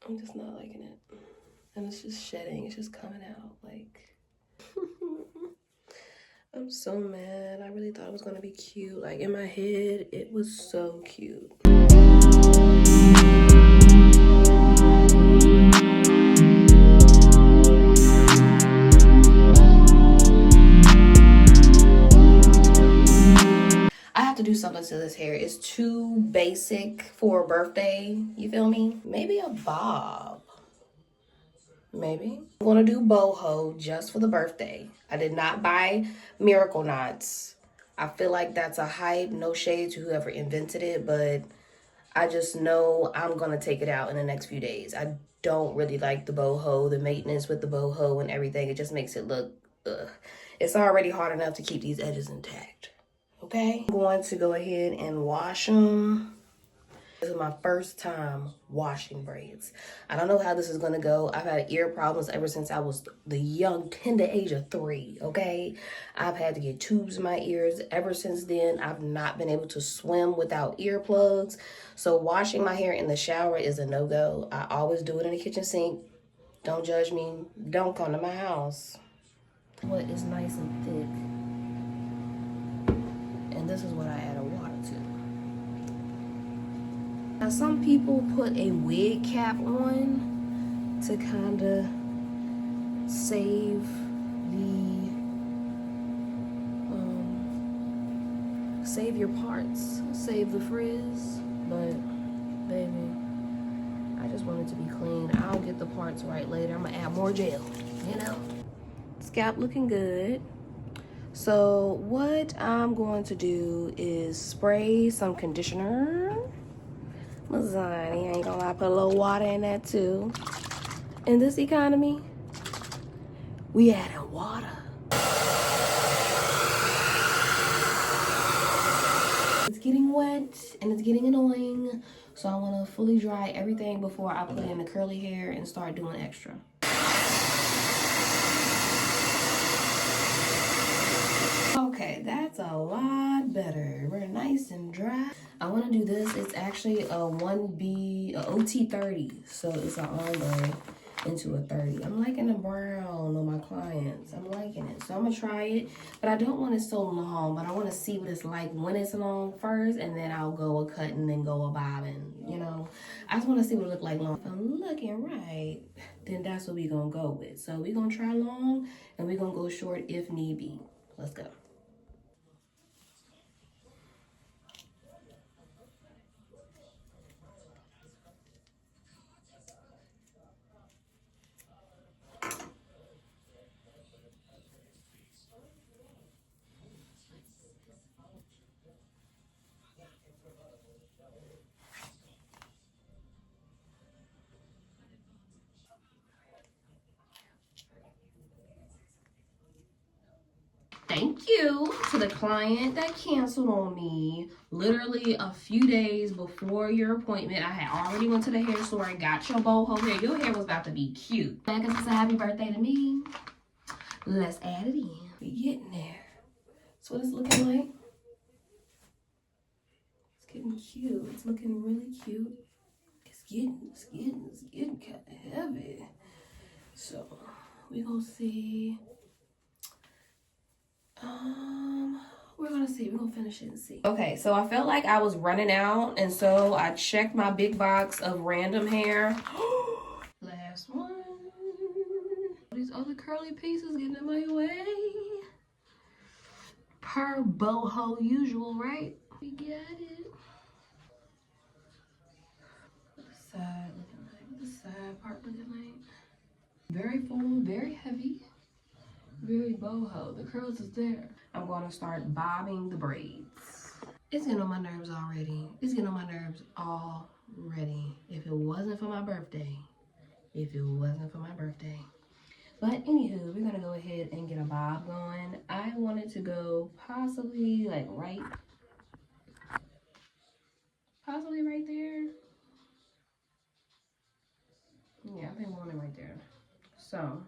I'm just not liking it. And it's just shedding, it's just coming out like I'm so mad. I really thought it was gonna be cute. Like in my head, it was so cute. I have to do something to this hair. It's too basic for a birthday. You feel me? Maybe a bob. Maybe. I'm gonna do boho just for the birthday. I did not buy miracle knots. I feel like that's a hype. No shade to whoever invented it, but I just know I'm gonna take it out in the next few days. I don't really like the boho, the maintenance with the boho and everything. It just makes it look, ugh. It's already hard enough to keep these edges intact. Okay? I'm going to go ahead and wash them. This is my first time washing braids. I don't know how this is gonna go. I've had ear problems ever since I was the young, tender age of 3, okay? I've had to get tubes in my ears. Ever since then, I've not been able to swim without earplugs. So washing my hair in the shower is a no-go. I always do it in the kitchen sink. Don't judge me. Don't come to my house. What is nice and thick. And this is what I add water to. Now, some people put a wig cap on to kind of save save your parts, save the frizz. But baby, I just want it to be clean. I'll get the parts right later. I'm gonna add more gel, you know. Scalp looking good. So what I'm going to do is spray some conditioner. Lasagna, ain't gonna lie, put a little water in that too. In this economy, we adding water. It's getting wet and it's getting annoying, so I want to fully dry everything before I put in the curly hair and start doing extra. Okay, that's a lot better. We're nice and dry. I want to do this. It's actually a 1B, a OT30. So it's an ombre into a 30. I'm liking the brown on my clients. I'm liking it. So I'm going to try it. But I don't want it so long. But I want to see what it's like when it's long first. And then I'll go a cutting and go a bobbing. You know, I just want to see what it look like long. If I'm looking right, then that's what we're going to go with. So we're going to try long and we're going to go short if need be. Let's go. Thank you to the client that canceled on me literally a few days before your appointment. I had already went to the hair store and got your boho hair. Your hair was about to be cute. Because it's a happy birthday to me, let's add it in. We getting there. That's what it's looking like. It's getting cute. It's looking really cute. It's getting kind of heavy. So we gonna see. We're gonna see. We're gonna finish it and see. Okay, so I felt like I was running out, and so I checked my big box of random hair. Last one. These other curly pieces getting in my way. Per boho usual, right? We get it. What the side looking like? What the side part looking like? Very full, very heavy. Very boho. The curls is there. I'm going to start bobbing the braids. It's getting on my nerves already. It's getting on my nerves already. If it wasn't for my birthday. If it wasn't for my birthday. But anywho, we're going to go ahead and get a bob going. I wanted to go possibly like right there. Yeah, I think I want it right there. So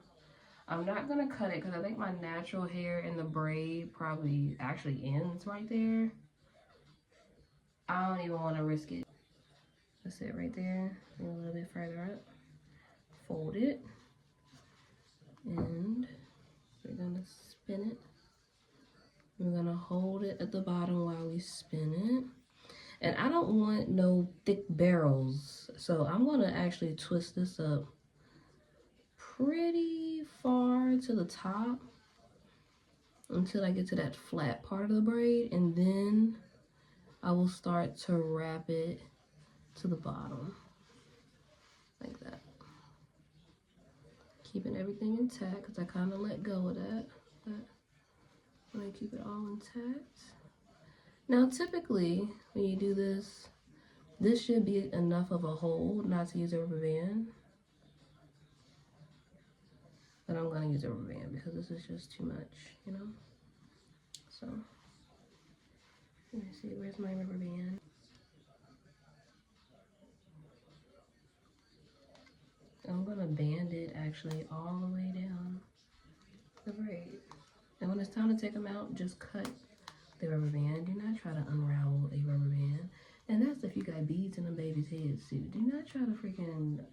I'm not gonna cut it because I think my natural hair in the braid probably actually ends right there. I don't even want to risk it. That's it right there. A little bit further up. fold it, and we're gonna spin it. We're gonna hold it at the bottom while we spin it. And I don't want no thick barrels, so I'm gonna actually twist this up pretty far to the top until I get to that flat part of the braid, and then I will start to wrap it to the bottom like that, keeping everything intact because I kind of let go of that, but I'm gonna keep it all intact. Now typically when you do this, this should be enough of a hold not to use a rubber band, but I'm gonna use a rubber band because this is just too much, you know. So let me see, where's my rubber band? I'm gonna band it actually all the way down the braid. And when it's time to take them out, just cut the rubber band. Do not try to unravel a rubber band. And that's if you got beads in them baby's heads too. Do not try to freaking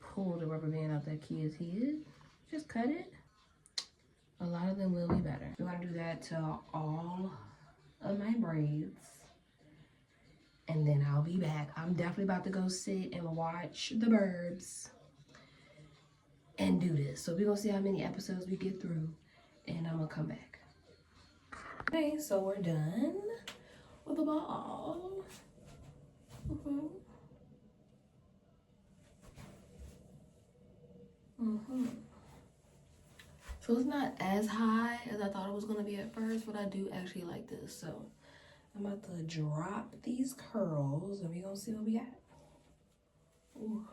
pull the rubber band out that kid's head. Just cut it. A lot of them will be better. We're gonna do that to all of my braids. And then I'll be back. I'm definitely about to go sit and watch the birds and do this. So we're gonna see how many episodes we get through, and I'm gonna come back. Okay, so we're done with the ball. So it's not as high as I thought it was gonna be at first, but I do actually like this. So I'm about to drop these curls and we're gonna see what we got. Ooh.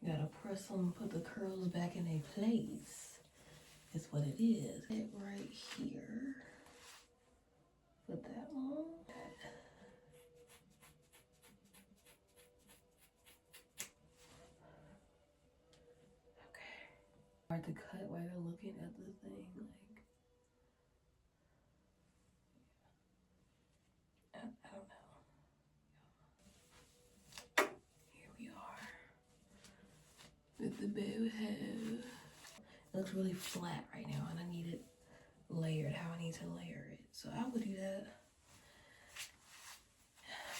You gotta press them, put the curls back in their place. Is what it is. It right here. Put that on. Okay. Hard to cut while you're looking at the thing. Like, I don't know. Here we are with the boho. It looks really flat right now, and I need it layered how I need to layer it. So I would do that.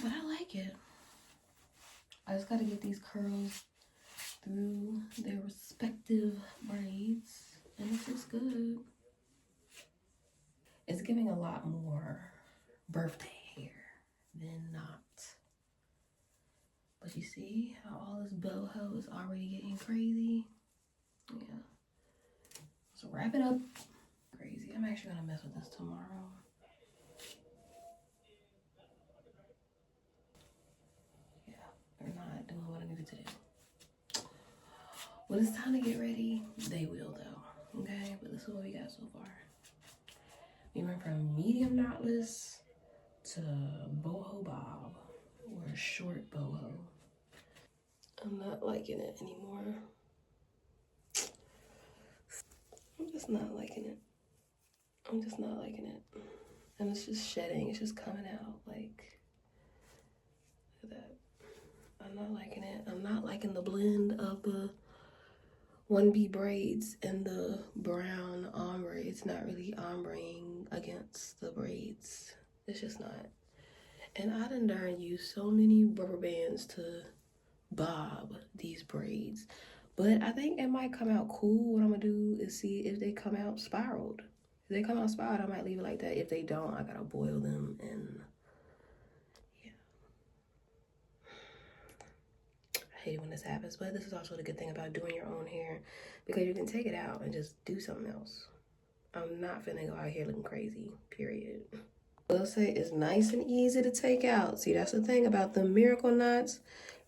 But I like it. I just gotta get these curls through their respective braids, and this is good. It's giving a lot more birthday hair than not. But you see how all this boho is already getting crazy? Yeah. So wrap it up. Crazy. I'm actually gonna mess with this tomorrow. Yeah, they're not doing what I needed to do. When it's time to get ready, they will though. Okay, but this is what we got so far. We went from medium knotless to boho bob, or short boho. I'm not liking it anymore. I'm just not liking it. I'm just not liking it. And it's just shedding, it's just coming out like that. I'm not liking it. I'm not liking the blend of the 1B braids and the brown ombre. It's not really ombreing against the braids. It's just not. And I done darn used so many rubber bands to bob these braids. But I think it might come out cool. What I'm gonna do is see if they come out spiraled. If they come out spiraled, I might leave it like that. If they don't, I gotta boil them and yeah. I hate it when this happens, but this is also the good thing about doing your own hair because you can take it out and just do something else. I'm not finna go out here looking crazy, period. I'll say it's nice and easy to take out. See, that's the thing about the miracle knots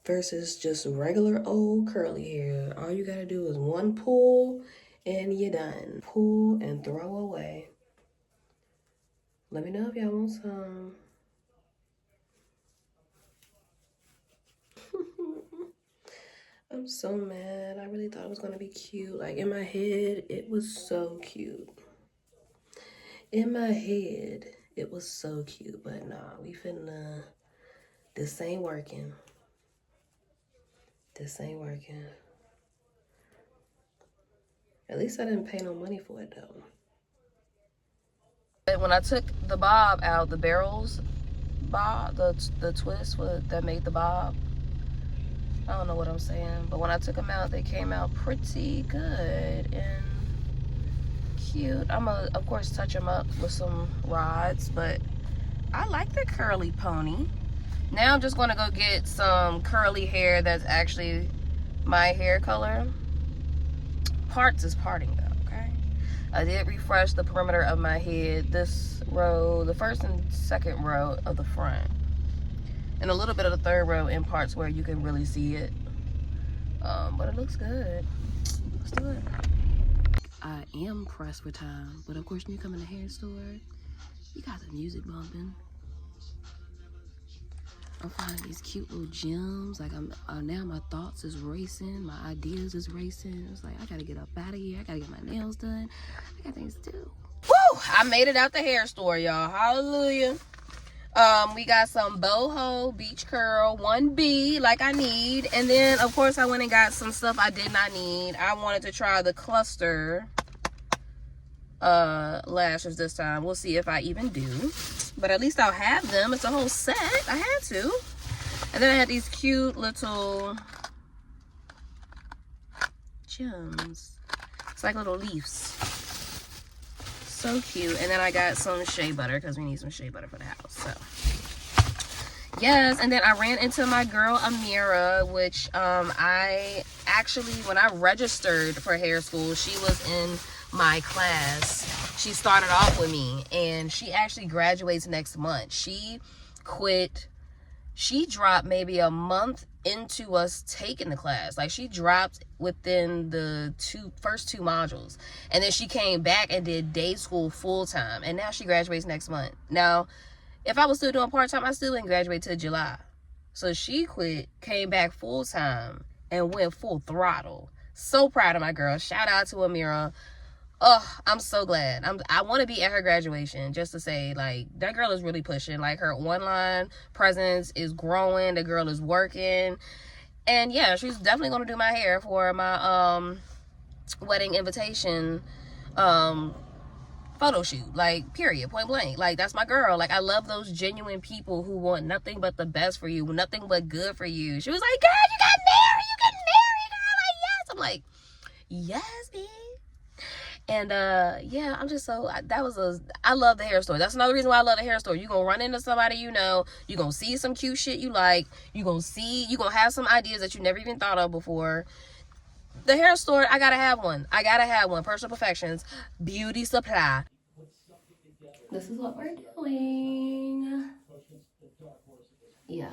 versus just regular old curly hair. All you gotta do is one pull and you're done. Pull and throw away. Let me know if y'all want some. I'm so mad. I really thought it was gonna be cute. Like in my head, it was so cute. In my head, it was so cute, but nah, we finna, this ain't working. This ain't working. At least I didn't pay no money for it though. When I took the bob out, the barrels bob, the twist that made the bob, I don't know what I'm saying, but when I took them out, they came out pretty good and cute. I'm gonna, of course, touch them up with some rods, but I like the curly pony. Now I'm just gonna go get some curly hair that's actually my hair color. Parts is parting though, okay? I did refresh the perimeter of my head, this row, the first and second row of the front, and a little bit of the third row in parts where you can really see it. But it looks good. Let's do it. I am pressed for time, but of course when you come in the hair store, you got the music bumping. I'm finding these cute little gems. Like now my thoughts is racing, my ideas is racing. It's like I gotta get up out of here. I gotta get my nails done. I got things to do. Woo! I made it out the hair store, y'all. Hallelujah. We got some boho beach curl 1B like I need, and then of course I went and got some stuff I did not need. I wanted to try the cluster lashes this time. We'll see if I even do, but at least I'll have them. It's a whole set. I had to. And then I had these cute little gems. It's like little leaves. So cute. And then I got some shea butter because we need some shea butter for the house. So yes, and then I ran into my girl Amira, which I actually, when I registered for hair school, she was in my class. She started off with me, and she actually graduates next month. She quit. She dropped maybe a month into us taking the class. Like she dropped within the first two modules, and then she came back and did day school full time, and now she graduates next month. Now if I was still doing part-time, I still didn't graduate till July. So she quit, came back full-time, and went full throttle. So proud of my girl. Shout out to Amira. Oh, I'm so glad. I want to be at her graduation just to say, like, that girl is really pushing. Like, her online presence is growing. The girl is working. And, yeah, she's definitely going to do my hair for my wedding invitation photo shoot, like, period, point blank. Like, that's my girl. Like, I love those genuine people who want nothing but the best for you, nothing but good for you. She was like, girl, you got married, girl. Like, yes. I'm like, yes, babe. And yeah, I'm just so, I love the hair store. That's another reason why I love the hair store. You're gonna run into somebody you know, you're gonna see some cute shit you like, you're gonna have some ideas that you never even thought of before. The hair store, I gotta have one. Personal Perfections Beauty Supply. This is what we're doing. Yeah.